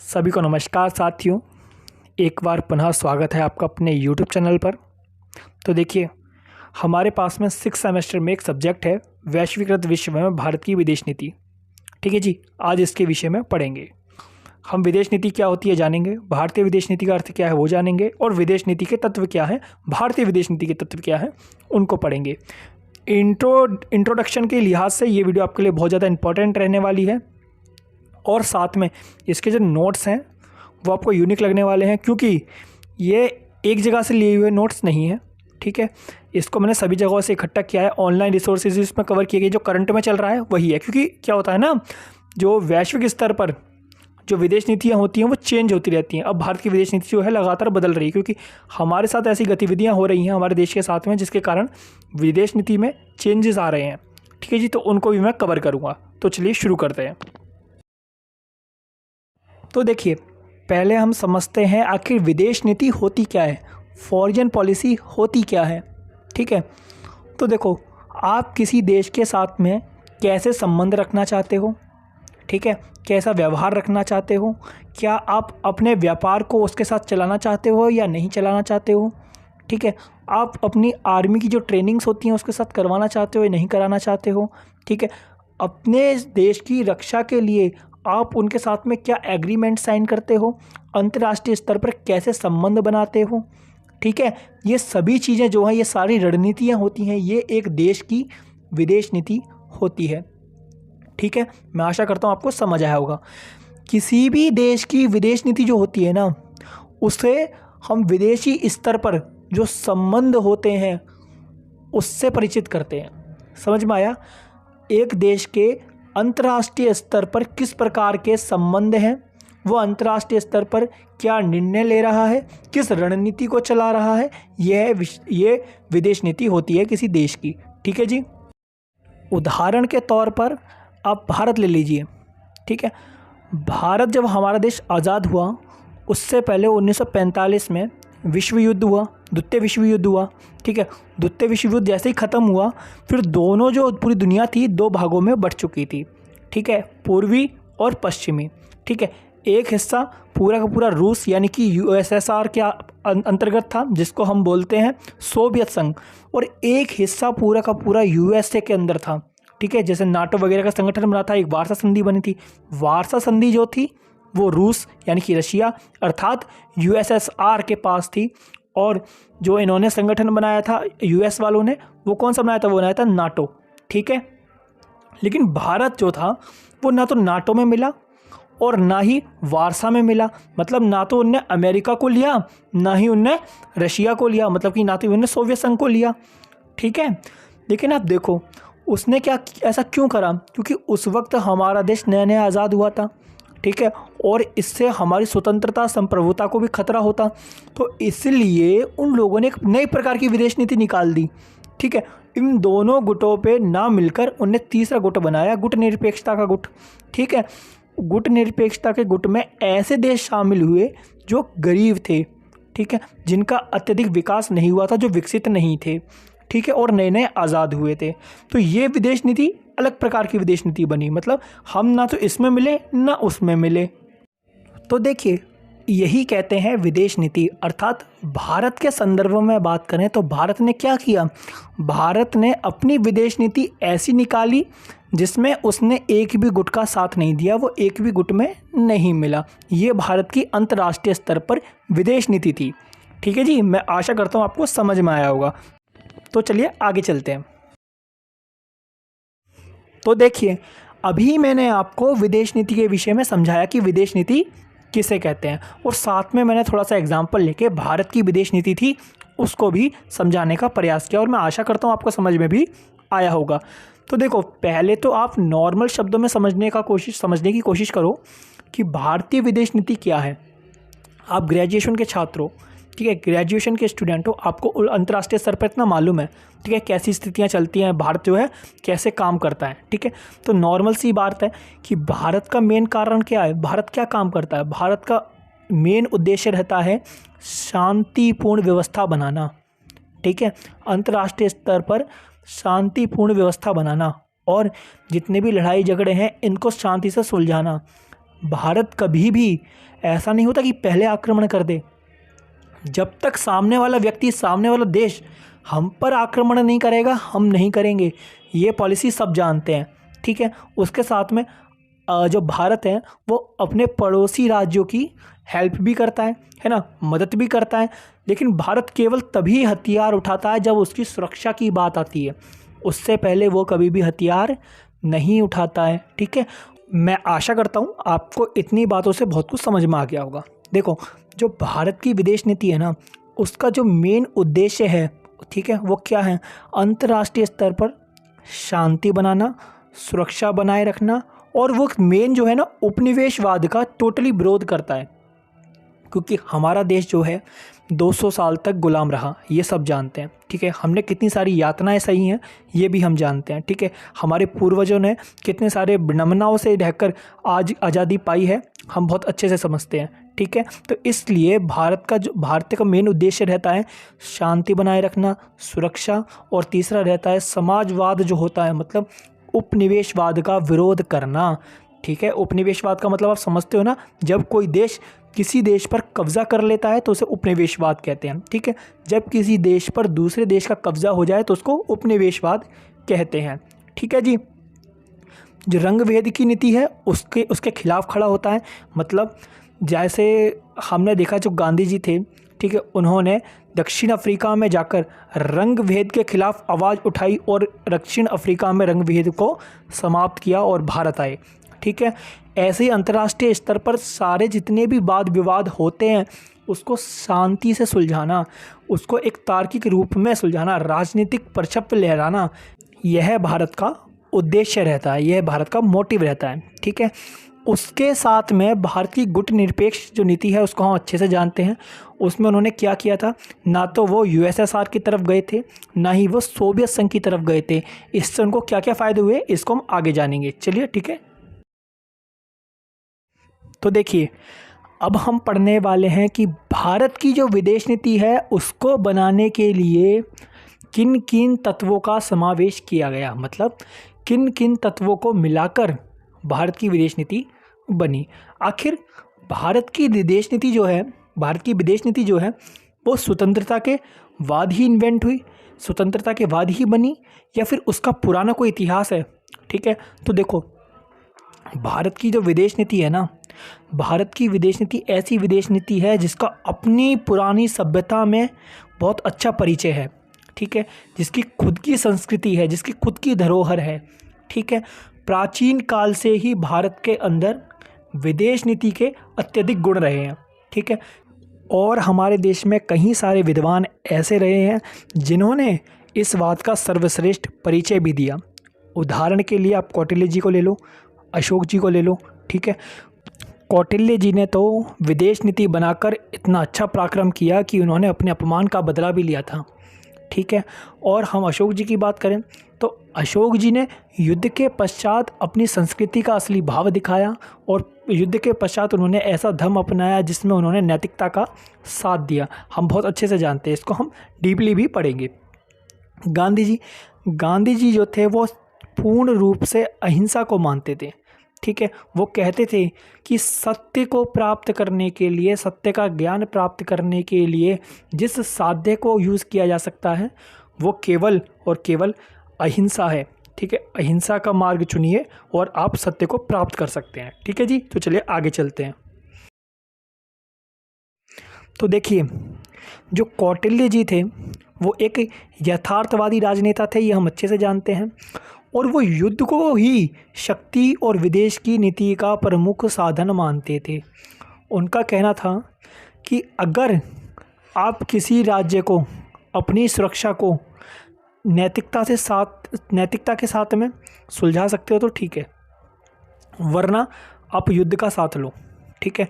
सभी को नमस्कार साथियों, एक बार पुनः स्वागत है आपका अपने YouTube चैनल पर। तो देखिए, हमारे पास में 6 सेमेस्टर में एक सब्जेक्ट है वैश्वीकृत विश्व में भारत की विदेश नीति। ठीक है जी, आज इसके विषय में पढ़ेंगे। हम विदेश नीति क्या होती है जानेंगे, भारतीय विदेश नीति का अर्थ क्या है वो जानेंगे, और विदेश नीति के तत्व क्या हैं, भारतीय विदेश नीति के तत्व क्या हैं, उनको पढ़ेंगे। इंट्रोडक्शन के लिहाज से ये वीडियो आपके लिए बहुत ज़्यादा इंपॉर्टेंट रहने वाली है, और साथ में इसके जो नोट्स हैं वो आपको यूनिक लगने वाले हैं, क्योंकि ये एक जगह से लिए हुए नोट्स नहीं है। ठीक है, इसको मैंने सभी जगहों से इकट्ठा किया है, ऑनलाइन रिसोर्सेज इसमें कवर किए गए, जो करंट में चल रहा है वही है। क्योंकि क्या होता है ना, जो वैश्विक स्तर पर जो विदेश नीतियाँ होती हैं वो चेंज होती रहती हैं। अब भारत की विदेश नीति जो है लगातार बदल रही है, क्योंकि हमारे साथ ऐसी गतिविधियाँ हो रही हैं हमारे देश के साथ में, जिसके कारण विदेश नीति में चेंजेस आ रहे हैं। ठीक है जी, तो उनको भी मैं कवर करूँगा। तो चलिए शुरू करते हैं। तो देखिए, पहले हम समझते हैं आखिर विदेश नीति होती क्या है, फॉरेन पॉलिसी होती क्या है। ठीक है, तो देखो, आप किसी देश के साथ में कैसे संबंध रखना चाहते हो, ठीक है, कैसा व्यवहार रखना चाहते हो, क्या आप अपने व्यापार को उसके साथ चलाना चाहते हो या नहीं चलाना चाहते हो। ठीक है, आप अपनी आर्मी की जो ट्रेनिंग्स होती हैं उसके साथ करवाना चाहते हो या नहीं कराना चाहते हो। ठीक है, अपने देश की रक्षा के लिए आप उनके साथ में क्या एग्रीमेंट साइन करते हो, अंतर्राष्ट्रीय स्तर पर कैसे संबंध बनाते हो। ठीक है, ये सभी चीज़ें जो हैं, ये सारी रणनीतियाँ होती हैं, ये एक देश की विदेश नीति होती है। ठीक है, मैं आशा करता हूँ आपको समझ आया होगा। किसी भी देश की विदेश नीति जो होती है ना, उसे हम विदेशी स्तर पर जो संबंध होते हैं उससे परिचित करते हैं। समझ में आया? एक देश के अंतर्राष्ट्रीय स्तर पर किस प्रकार के संबंध हैं, वो अंतर्राष्ट्रीय स्तर पर क्या निर्णय ले रहा है, किस रणनीति को चला रहा है, ये विदेश नीति होती है किसी देश की। ठीक है जी, उदाहरण के तौर पर आप भारत ले लीजिए। ठीक है, भारत जब हमारा देश आज़ाद हुआ उससे पहले 1945 में विश्व युद्ध हुआ, द्वितीय विश्व युद्ध हुआ। ठीक है, द्वितीय विश्व युद्ध जैसे ही ख़त्म हुआ, फिर दोनों जो पूरी दुनिया थी दो भागों में बट चुकी थी। ठीक है, पूर्वी और पश्चिमी। ठीक है, एक हिस्सा पूरा का पूरा रूस यानी कि यूएसएसआर के अंतर्गत था, जिसको हम बोलते हैं सोवियत संघ, और एक हिस्सा पूरा का पूरा यूएसए के अंदर था। ठीक है, जैसे नाटो वगैरह का संगठन बना था, एक वार्सा संधि बनी थी। वार्सा संधि जो थी वो रूस यानी कि रशिया अर्थात यूएसएसआर के पास थी, और जो इन्होंने संगठन बनाया था यूएस वालों ने, वो कौन सा बनाया था, वो बनाया था नाटो। ठीक है, लेकिन भारत जो था वो ना तो नाटो में मिला और ना ही वार्सा में मिला। मतलब ना तो उनने अमेरिका को लिया, ना ही उनने रशिया को लिया, मतलब कि ना तो उन्होंने सोवियत संघ को लिया। ठीक है, लेकिन आप देखो उसने क्या ऐसा क्यों करा, क्योंकि उस वक्त हमारा देश नया नया आज़ाद हुआ था। ठीक है, और इससे हमारी स्वतंत्रता संप्रभुता को भी खतरा होता, तो इसलिए उन लोगों ने एक नई प्रकार की विदेश नीति निकाल दी। ठीक है, इन दोनों गुटों पे ना मिलकर उन्हें तीसरा गुट बनाया, गुट निरपेक्षता का गुट। ठीक है, गुट निरपेक्षता के गुट में ऐसे देश शामिल हुए जो गरीब थे, ठीक है, जिनका अत्यधिक विकास नहीं हुआ था, जो विकसित नहीं थे। ठीक है, और नए नए आज़ाद हुए थे। तो ये विदेश नीति अलग प्रकार की विदेश नीति बनी, मतलब हम ना तो इसमें मिले ना उसमें मिले। तो देखिए, यही कहते हैं विदेश नीति। अर्थात भारत के संदर्भ में बात करें तो भारत ने क्या किया, भारत ने अपनी विदेश नीति ऐसी निकाली जिसमें उसने एक भी गुट का साथ नहीं दिया, वो एक भी गुट में नहीं मिला। ये भारत की अंतर्राष्ट्रीय स्तर पर विदेश नीति थी। ठीक है जी, मैं आशा करता हूँ आपको समझ में आया होगा। तो चलिए आगे चलते हैं। तो देखिए, अभी मैंने आपको विदेश नीति के विषय में समझाया कि विदेश नीति किसे कहते हैं, और साथ में मैंने थोड़ा सा एग्जाम्पल लेके भारत की विदेश नीति थी उसको भी समझाने का प्रयास किया, और मैं आशा करता हूँ आपको समझ में भी आया होगा। तो देखो, पहले तो आप नॉर्मल शब्दों में समझने की कोशिश करो कि भारतीय विदेश नीति क्या है। आप ग्रेजुएशन के छात्र हो, ठीक है, ग्रेजुएशन के स्टूडेंट हो, आपको अंतर्राष्ट्रीय स्तर पर इतना मालूम है, ठीक है, कैसी स्थितियां चलती हैं, भारत जो है कैसे काम करता है। ठीक है, तो नॉर्मल सी बात है कि भारत का मेन कारण क्या है, भारत क्या काम करता है। भारत का मेन उद्देश्य रहता है शांतिपूर्ण व्यवस्था बनाना। ठीक है, अंतर्राष्ट्रीय स्तर पर शांतिपूर्ण व्यवस्था बनाना, और जितने भी लड़ाई झगड़े हैं इनको शांति से सुलझाना। भारत कभी भी ऐसा नहीं होता कि पहले आक्रमण कर दे। जब तक सामने वाला व्यक्ति, सामने वाला देश हम पर आक्रमण नहीं करेगा, हम नहीं करेंगे। ये पॉलिसी सब जानते हैं, ठीक है। उसके साथ में जो भारत है वो अपने पड़ोसी राज्यों की हेल्प भी करता है ना, मदद भी करता है। लेकिन भारत केवल तभी हथियार उठाता है जब उसकी सुरक्षा की बात आती है, उससे पहले वो कभी भी हथियार नहीं उठाता है, ठीक है। मैं आशा करता हूँ आपको इतनी बातों से बहुत कुछ समझ में आ गया होगा। देखो, जो भारत की विदेश नीति है ना, उसका जो मेन उद्देश्य है, ठीक है, वो क्या है? अंतर्राष्ट्रीय स्तर पर शांति बनाना, सुरक्षा बनाए रखना, और वो मेन जो है ना, उपनिवेशवाद का टोटली विरोध करता है। क्योंकि हमारा देश जो है 200 साल तक गुलाम रहा, ये सब जानते हैं, ठीक है। हमने कितनी सारी यातनाएं सही हैं, ये भी हम जानते हैं, ठीक है। हमारे पूर्वजों ने कितने सारे विडंबनाओं से रहकर आज आज़ादी पाई है, हम बहुत अच्छे से समझते हैं, ठीक है। तो इसलिए भारत का मेन उद्देश्य रहता है शांति बनाए रखना, सुरक्षा, और तीसरा रहता है समाजवाद जो होता है, मतलब उपनिवेशवाद का विरोध करना, ठीक है। उपनिवेशवाद का मतलब आप समझते हो ना, जब कोई देश किसी देश पर कब्जा कर लेता है तो उसे उपनिवेशवाद कहते हैं, ठीक है। जब किसी देश पर दूसरे देश का कब्जा हो जाए तो उसको उपनिवेशवाद कहते हैं, ठीक है जी। जो रंग भेद की नीति है उसके खिलाफ खड़ा होता है। मतलब जैसे हमने देखा, जो गांधी जी थे, ठीक है, उन्होंने दक्षिण अफ्रीका में जाकर रंग भेद के खिलाफ आवाज़ उठाई और दक्षिण अफ्रीका में रंग भेद को समाप्त किया और भारत आए, ठीक है। ऐसे ही अंतर्राष्ट्रीय स्तर पर सारे जितने भी वाद विवाद होते हैं उसको शांति से सुलझाना, उसको एक तार्किक रूप में सुलझाना, राजनीतिक परछप लहराना, यह भारत का उद्देश्य रहता है, यह भारत का मोटिव रहता है, ठीक है। उसके साथ में भारत की गुटनिरपेक्ष जो नीति है उसको हम अच्छे से जानते हैं। उसमें उन्होंने क्या किया था, ना तो वो यूएसएसआर की तरफ गए थे, ना ही वो सोवियत संघ की तरफ गए थे। इससे उनको क्या क्या फ़ायदे हुए, इसको हम आगे जानेंगे, चलिए, ठीक है। तो देखिए, अब हम पढ़ने वाले हैं कि भारत की जो विदेश नीति है उसको बनाने के लिए किन किन तत्वों का समावेश किया गया, मतलब किन किन तत्वों को मिलाकर भारत की विदेश नीति बनी। आखिर भारत की विदेश नीति जो है वो स्वतंत्रता के बाद ही इन्वेंट हुई, स्वतंत्रता के बाद ही बनी, या फिर उसका पुराना कोई इतिहास है, ठीक है। तो देखो, भारत की जो विदेश नीति है ना, भारत की विदेश नीति ऐसी विदेश नीति है जिसका अपनी पुरानी सभ्यता में बहुत अच्छा परिचय है, ठीक है, जिसकी खुद की संस्कृति है, जिसकी खुद की धरोहर है, ठीक है। प्राचीन काल से ही भारत के अंदर विदेश नीति के अत्यधिक गुण रहे हैं, ठीक है। और हमारे देश में कई सारे विद्वान ऐसे रहे हैं जिन्होंने इस बात का सर्वश्रेष्ठ परिचय भी दिया। उदाहरण के लिए आप कौटिल्य जी को ले लो, अशोक जी को ले लो, ठीक है। कौटिल्य जी ने तो विदेश नीति बनाकर इतना अच्छा पराक्रम किया कि उन्होंने अपने अपमान का बदला भी लिया था, ठीक है। और हम अशोक जी की बात करें तो अशोक जी ने युद्ध के पश्चात अपनी संस्कृति का असली भाव दिखाया, और युद्ध के पश्चात उन्होंने ऐसा धर्म अपनाया जिसमें उन्होंने नैतिकता का साथ दिया। हम बहुत अच्छे से जानते हैं, इसको हम डीपली भी पढ़ेंगे। गांधी जी जो थे वो पूर्ण रूप से अहिंसा को मानते थे, ठीक है। वो कहते थे कि सत्य को प्राप्त करने के लिए, सत्य का ज्ञान प्राप्त करने के लिए जिस साध्य को यूज़ किया जा सकता है वो केवल और केवल अहिंसा है, ठीक है। अहिंसा का मार्ग चुनिए और आप सत्य को प्राप्त कर सकते हैं, ठीक है जी। तो चलिए आगे चलते हैं। तो देखिए, जो कौटिल्य जी थे वो एक यथार्थवादी राजनेता थे, ये हम अच्छे से जानते हैं। और वो युद्ध को ही शक्ति और विदेश की नीति का प्रमुख साधन मानते थे। उनका कहना था कि अगर आप किसी राज्य को अपनी सुरक्षा को नैतिकता के साथ में सुलझा सकते हो तो ठीक है, वरना आप युद्ध का साथ लो, ठीक है।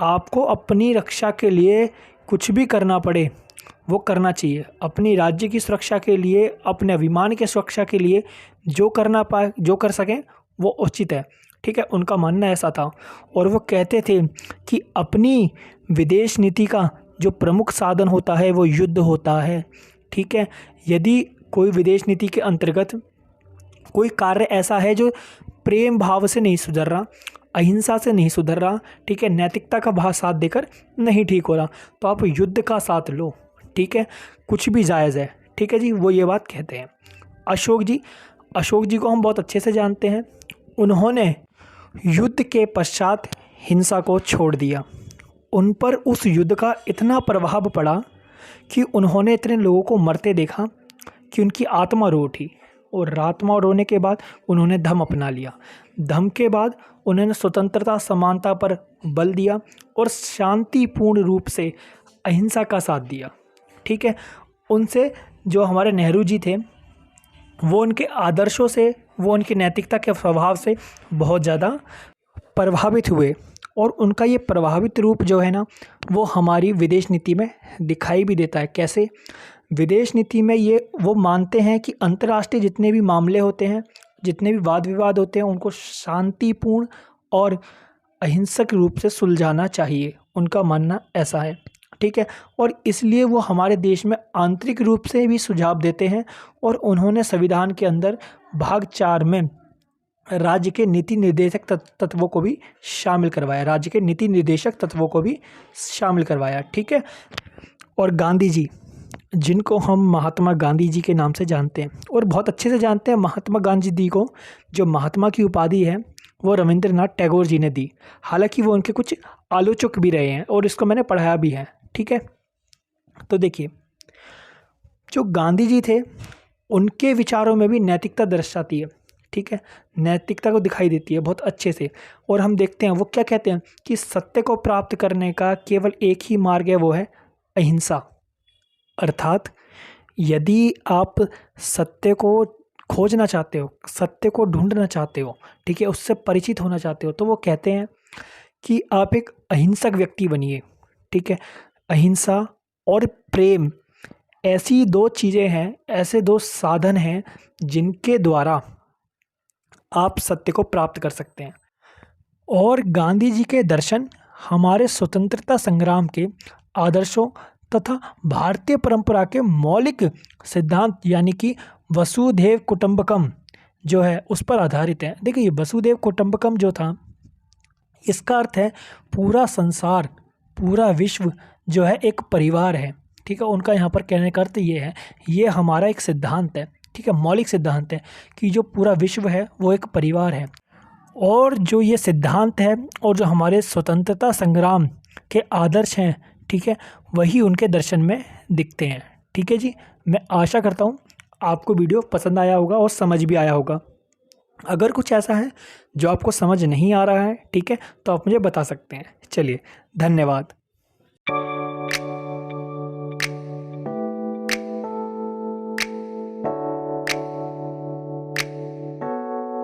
आपको अपनी रक्षा के लिए कुछ भी करना पड़े वो करना चाहिए। अपनी राज्य की सुरक्षा के लिए, अपने अभिमान के सुरक्षा के लिए जो कर सकें वो उचित है, ठीक है। उनका मानना ऐसा था। और वो कहते थे कि अपनी विदेश नीति का जो प्रमुख साधन होता है वो युद्ध होता है, ठीक है। यदि कोई विदेश नीति के अंतर्गत कोई कार्य ऐसा है जो प्रेम भाव से नहीं सुधर रहा, अहिंसा से नहीं सुधर रहा, ठीक है, नैतिकता का भाव साथ देकर नहीं ठीक हो रहा, तो आप युद्ध का साथ लो, ठीक है, कुछ भी जायज़ है, ठीक है जी, वो ये बात कहते हैं। अशोक जी को हम बहुत अच्छे से जानते हैं। उन्होंने युद्ध के पश्चात हिंसा को छोड़ दिया। उन पर उस युद्ध का इतना प्रभाव पड़ा कि उन्होंने इतने लोगों को मरते देखा कि उनकी आत्मा रो उठी, और आत्मा रोने के बाद उन्होंने धम्म अपना लिया। धम्म के बाद उन्होंने स्वतंत्रता समानता पर बल दिया और शांतिपूर्ण रूप से अहिंसा का साथ दिया, ठीक है। उनसे जो हमारे नेहरू जी थे, वो उनके आदर्शों से, वो उनकी नैतिकता के स्वभाव से बहुत ज़्यादा प्रभावित हुए, और उनका ये प्रभावित रूप जो है ना, वो हमारी विदेश नीति में दिखाई भी देता है। कैसे? विदेश नीति में ये वो मानते हैं कि अंतर्राष्ट्रीय जितने भी मामले होते हैं, जितने भी वाद विवाद होते हैं, उनको शांतिपूर्ण और अहिंसक रूप से सुलझाना चाहिए। उनका मानना ऐसा है, ठीक है। और इसलिए वो हमारे देश में आंतरिक रूप से भी सुझाव देते हैं, और उन्होंने संविधान के अंदर भाग 4 में राज्य के नीति निर्देशक तत्वों को भी शामिल करवाया, राज्य के नीति निर्देशक तत्वों को भी शामिल करवाया, ठीक है। और गांधी जी, जिनको हम महात्मा गांधी जी के नाम से जानते हैं और बहुत अच्छे से जानते हैं, महात्मा गांधी जी को जो महात्मा की उपाधि है वो रविंद्रनाथ टैगोर जी ने दी। हालांकि वो उनके कुछ आलोचक भी रहे हैं, और इसको मैंने पढ़ाया भी है, ठीक है। तो देखिए, जो गांधी जी थे, उनके विचारों में भी नैतिकता दर्शाती है, ठीक है, नैतिकता को दिखाई देती है बहुत अच्छे से। और हम देखते हैं वो क्या कहते हैं कि सत्य को प्राप्त करने का केवल एक ही मार्ग है, वो है अहिंसा। अर्थात यदि आप सत्य को खोजना चाहते हो, सत्य को ढूंढना चाहते हो, ठीक है, उससे परिचित होना चाहते हो, तो वो कहते हैं कि आप एक अहिंसक व्यक्ति बनिए, ठीक है। अहिंसा और प्रेम ऐसी 2 चीज़ें हैं, ऐसे 2 साधन हैं जिनके द्वारा आप सत्य को प्राप्त कर सकते हैं। और गांधी जी के दर्शन हमारे स्वतंत्रता संग्राम के आदर्शों तथा भारतीय परंपरा के मौलिक सिद्धांत यानी कि वसुधैव कुटुंबकम जो है उस पर आधारित है। देखिए, ये वसुधैव कुटुंबकम जो था, इसका अर्थ है पूरा संसार, पूरा विश्व जो है एक परिवार है, ठीक है। उनका यहाँ पर कहने का अर्थ ये है, ये हमारा एक सिद्धांत है, ठीक है, मौलिक सिद्धांत है कि जो पूरा विश्व है वो एक परिवार है। और जो ये सिद्धांत है और जो हमारे स्वतंत्रता संग्राम के आदर्श हैं, ठीक है, वही उनके दर्शन में दिखते हैं, ठीक है जी। मैं आशा करता हूँ आपको वीडियो पसंद आया होगा और समझ भी आया होगा। अगर कुछ ऐसा है जो आपको समझ नहीं आ रहा है, ठीक है, तो आप मुझे बता सकते हैं। चलिए, धन्यवाद।